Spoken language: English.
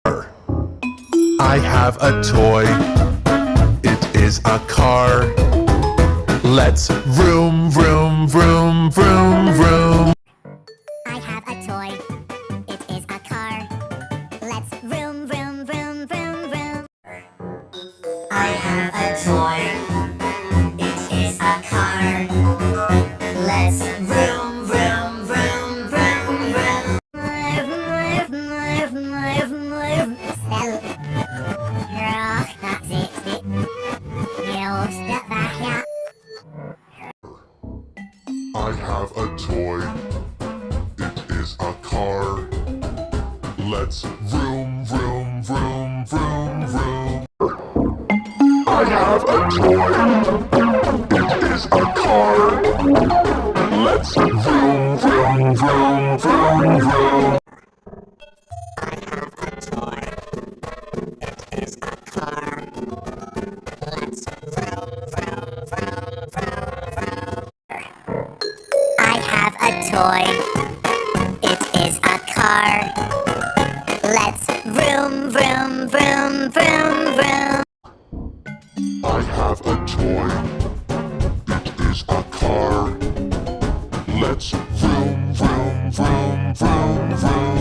I have a toy. It is a car. Let's vroom, vroom, vroom, vroom, vroom. I have a toy. It is a car. Let's vroom, vroom, vroom, vroom, vroom. I have a toy. It is a car. Let's vroom, vroom, vroom, vroom, vroom. I have a toy. It is a car. Let's vroom, vroom, vroom, vroom, vroom. I have a toy. It is a car. Let's vroom, vroom, vroom, vroom, vroom. I have a toy. It is a car. Let's vroom, vroom, vroom, vroom, vroom. I have a toy. It is a car. Let's vroom, vroom, vroom, vroom, vroom.